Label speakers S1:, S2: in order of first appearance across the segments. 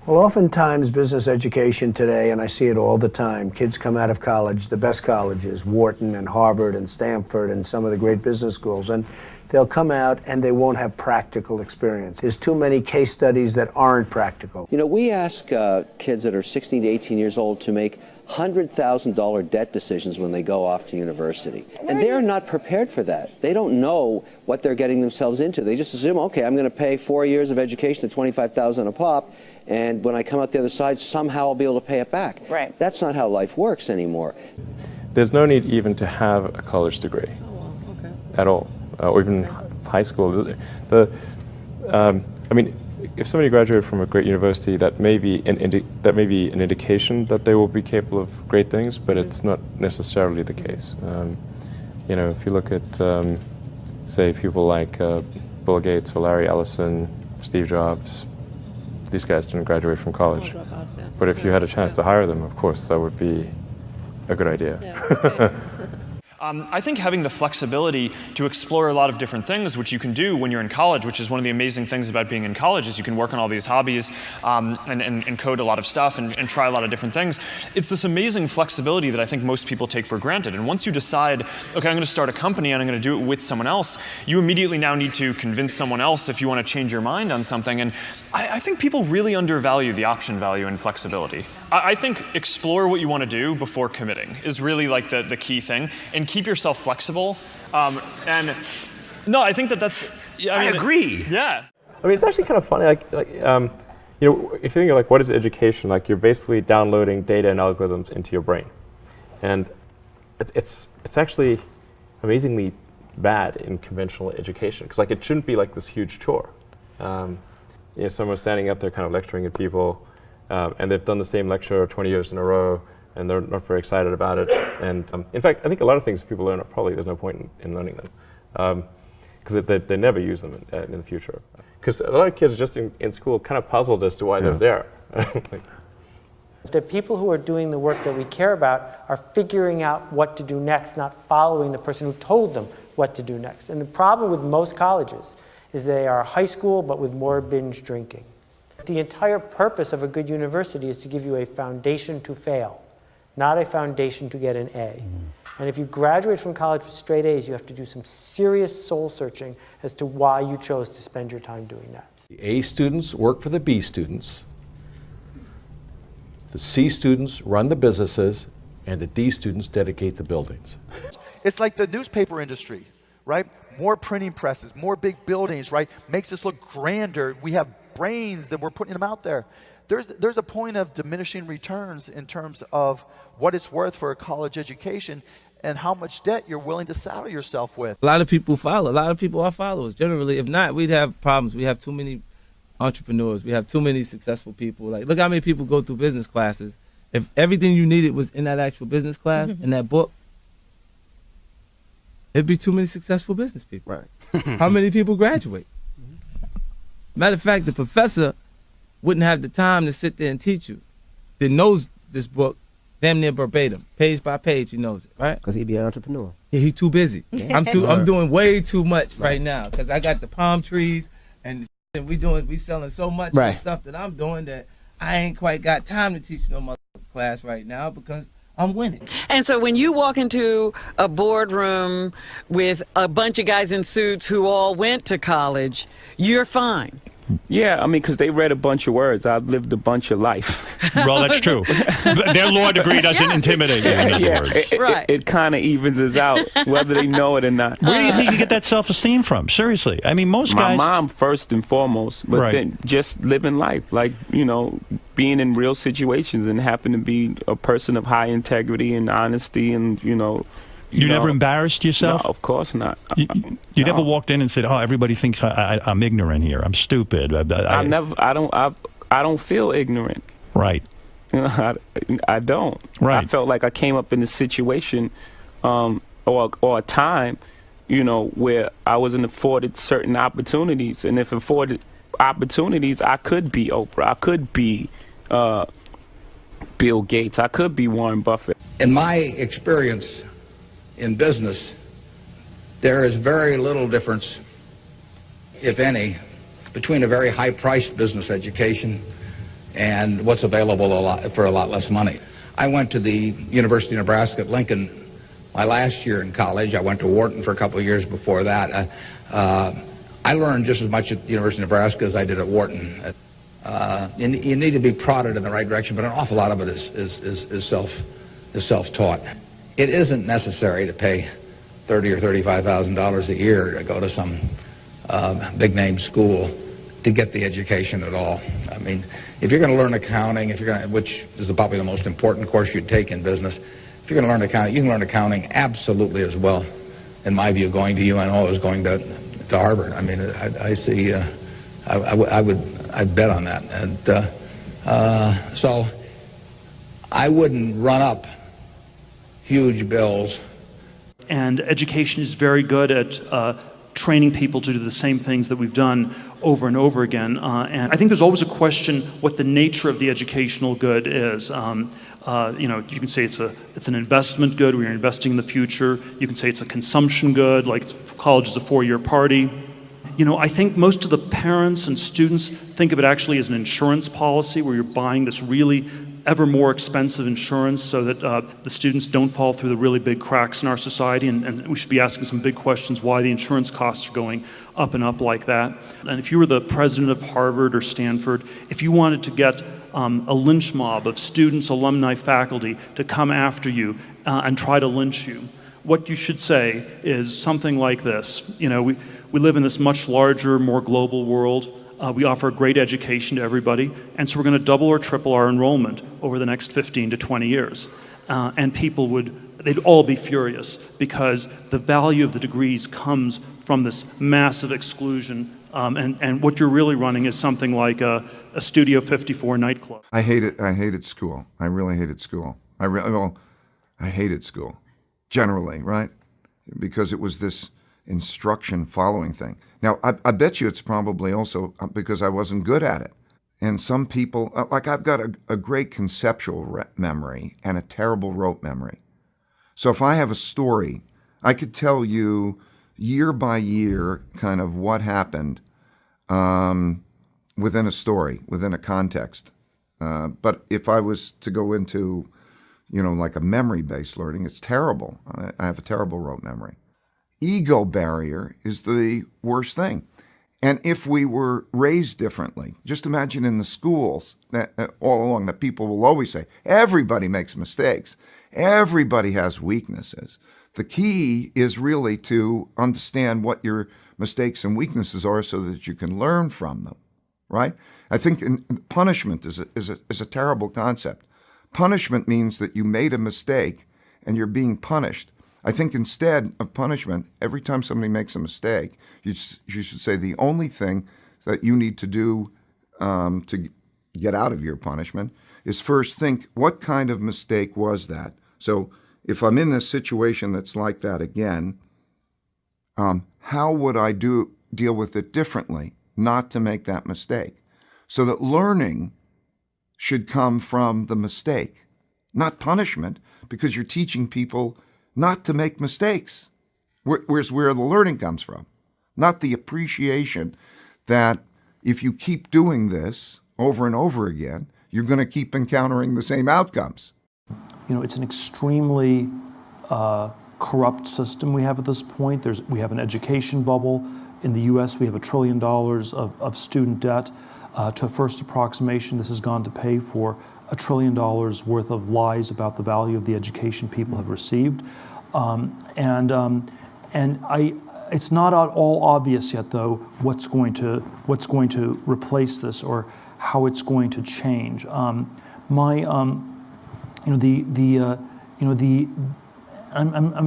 S1: Well, oftentimes business education today, and I see it all the time, kids come out of college, the best colleges, Wharton and Harvard and Stanford and some of the great business schools, and they'll come out and they won't have practical experience. There's too many case studies that aren't practical.
S2: You know, we ask kids that are 16 to 18 years old to make $100,000 debt decisions when they go off to university. And they're not prepared for that. They don't know what they're getting themselves into. They just assume, okay, I'm going to pay 4 years of education at $25,000 a pop, and when I come out the other side, somehow I'll be able to pay it back.
S3: Right.
S2: That's not how life works anymore.
S4: There's no need even to have a college degree at all, or even high school. I mean, if somebody graduated from a great university, that may be an indication that they will be capable of great things, but it's not necessarily the case. You know, if you look at, say, people like Bill Gates or Larry Ellison, Steve Jobs, these guys didn't graduate from college. But if you had a chance to hire them, of course, that would be a good idea.
S3: Yeah.
S5: I think having the flexibility to explore a lot of different things, which you can do when you're in college, which is one of the amazing things about being in college, is you can work on all these hobbies and code a lot of stuff and try a lot of different things. It's this amazing flexibility that I think most people take for granted. And once you decide, okay, I'm going to start a company and I'm going to do it with someone else, you immediately now need to convince someone else if you want to change your mind on something. And I think people really undervalue the option value and flexibility. I think explore what you want to do before committing is really like the key thing, and keep yourself flexible. And no, I think that's. I
S6: agree.
S5: Yeah.
S4: I mean, it's actually kind of funny. You know, if you think of like what is education, like you're basically downloading data and algorithms into your brain, and it's actually amazingly bad in conventional education because like it shouldn't be like this huge chore. You know, someone's standing up there kind of lecturing at people, and they've done the same lecture 20 years in a row, and they're not very excited about it. And in fact, I think a lot of things people learn, probably there's no point in learning them, because they never use them in the future. Because a lot of kids just in school kind of puzzled as to why they're there.
S7: The people who are doing the work that we care about are figuring out what to do next, not following the person who told them what to do next. And the problem with most colleges is they are high school, but with more binge drinking. The entire purpose of a good university is to give you a foundation to fail, not a foundation to get an A. And if you graduate from college with straight A's, you have to do some serious soul searching as to why you chose to spend your time doing that.
S6: The A students work for the B students, the C students run the businesses, and the D students dedicate the buildings.
S8: It's like the newspaper industry, right? More printing presses, more big buildings, right? Makes us look grander. We have brains that we're putting them out there. There's a point of diminishing returns in terms of what it's worth for a college education and how much debt you're willing to saddle yourself with.
S9: A lot of people follow. A lot of people are followers. Generally, if not, we'd have problems. We have too many entrepreneurs. We have too many successful people. Like, look how many people go through business classes. If everything you needed was in that actual business class, in that book, it'd be too many successful business people.
S6: Right.
S9: How many people graduate? Matter of fact, the professor wouldn't have the time to sit there and teach you. That knows this book damn near verbatim, page by page. He knows it, right?
S10: Because he'd be an entrepreneur.
S9: Yeah, he's too busy. I'm doing way too much right now because I got the palm trees and we selling so much stuff that I'm doing that I ain't quite got time to teach no mother class right now because I'm winning.
S3: And so when you walk into a boardroom with a bunch of guys in suits who all went to college, you're fine.
S11: Yeah, I mean, because they read a bunch of words. I've lived a bunch of life.
S12: Well, that's true. Their law degree doesn't intimidate you, in other words.
S11: It kind of evens us out, whether they know it or not.
S12: Where do you think you get that self-esteem from? Seriously. I mean, most guys...
S11: My mom, first and foremost, but then just living life. Like, you know, being in real situations and happen to be a person of high integrity and honesty and, you know...
S12: You never embarrassed yourself?
S11: No, of course not.
S12: You never walked in and said, "Oh, everybody thinks I'm ignorant here. I'm stupid."
S11: I don't feel ignorant.
S12: Right.
S11: You know, I don't.
S12: Right.
S11: I felt like I came up in a situation, or a time, you know, where I wasn't afforded certain opportunities, and if afforded opportunities, I could be Oprah. I could be Bill Gates. I could be Warren Buffett.
S13: In my experience in business, there is very little difference, if any, between a very high-priced business education and what's available for a lot less money. I went to the University of Nebraska at Lincoln my last year in college. I went to Wharton for a couple of years before that. I learned just as much at the University of Nebraska as I did at Wharton. You need to be prodded in the right direction, but an awful lot of it is self-taught. It isn't necessary to pay $30,000 or $35,000 a year to go to some big-name school to get the education at all. I mean, if you're going to learn accounting, which is probably the most important course you'd take in business, if you're going to learn accounting, you can learn accounting absolutely as well, in my view, going to UNO as going to Harvard. I mean, I see. I'd bet on that, and so I wouldn't run up huge bills.
S10: And education is very good at training people to do the same things that we've done over and over again. And I think there's always a question what the nature of the educational good is. You know, you can say it's an investment good, where you're investing in the future. You can say it's a consumption good, like college is a 4-year party. You know, I think most of the parents and students think of it actually as an insurance policy, where you're buying this really ever more expensive insurance so that the students don't fall through the really big cracks in our society, and we should be asking some big questions why the insurance costs are going up and up like that. And if you were the president of Harvard or Stanford, if you wanted to get a lynch mob of students, alumni, faculty to come after you and try to lynch you, what you should say is something like this. You know, we live in this much larger, more global world. We offer a great education to everybody, and so we're going to double or triple our enrollment over the next 15 to 20 years. And people they'd all be furious, because the value of the degrees comes from this massive exclusion, and what you're really running is something like a Studio 54 nightclub.
S14: I hated school. I really hated school. I hated school, generally, right? Because it was this instruction following thing. Now, I bet you it's probably also because I wasn't good at it. And some people, like I've got a great conceptual memory and a terrible rote memory. So if I have a story, I could tell you year by year kind of what happened within a story, within a context. But if I was to go into, you know, like a memory-based learning, it's terrible. I have a terrible rote memory. Ego barrier is the worst thing. And if we were raised differently, just imagine in the schools that all along that people will always say, everybody makes mistakes. Everybody has weaknesses. The key is really to understand what your mistakes and weaknesses are so that you can learn from them, right? I think punishment is a terrible concept. Punishment means that you made a mistake and you're being punished. I think instead of punishment, every time somebody makes a mistake, you should say the only thing that you need to do to get out of your punishment is first think, what kind of mistake was that? So if I'm in a situation that's like that again, how would I deal with it differently, not to make that mistake? So that learning should come from the mistake, not punishment, because you're teaching people not to make mistakes. Where's where the learning comes from, not the appreciation that if you keep doing this over and over again, you're going to keep encountering the same outcomes.
S15: You know, it's an extremely corrupt system we have at this point. We have an education bubble. In the U.S., we have $1 trillion of student debt. To a first approximation, this has gone to pay for $1 trillion worth of lies about the value of the education people have received. It's not at all obvious yet, though, what's going to replace this or how it's going to change. I'm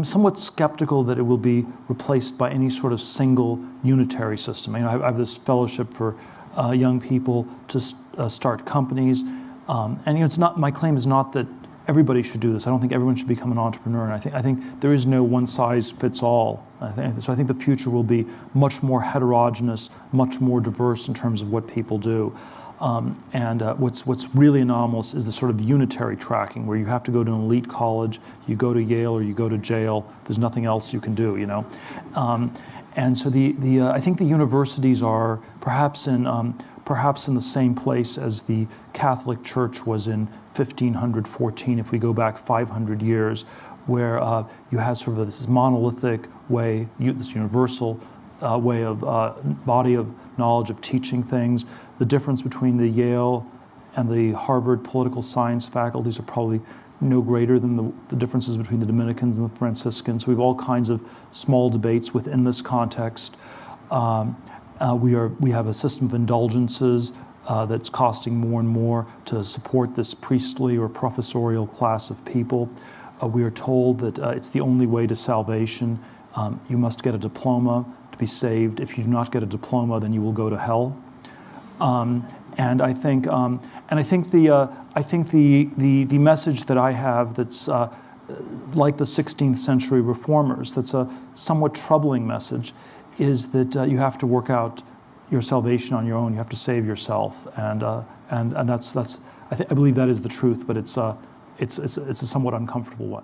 S15: somewhat skeptical that it will be replaced by any sort of single unitary system. I have this fellowship for young people to start companies, and it's not. My claim is not that everybody should do this. I don't think everyone should become an entrepreneur, and I think there is no one size fits all. So I think the future will be much more heterogeneous, much more diverse in terms of what people do. What's really anomalous is the sort of unitary tracking, where you have to go to an elite college, you go to Yale or you go to jail. There's nothing else you can do, you know. And so I think the universities are perhaps in perhaps in the same place as the Catholic Church was in 1514, if we go back 500 years, where you had sort of this monolithic way, this universal way of body of knowledge of teaching things. The difference between the Yale and the Harvard political science faculties are probably no greater than the differences between the Dominicans and the Franciscans. So we have all kinds of small debates within this context. We have a system of indulgences that's costing more and more to support this priestly or professorial class of people. We are told that it's the only way to salvation. You must get a diploma to be saved. If you do not get a diploma, then you will go to hell. And I think the message that I have that's like the 16th century reformers, that's a somewhat troubling message, is that you have to work out your salvation on your own. You have to save yourself, and that's I believe that is the truth, but it's a somewhat uncomfortable one.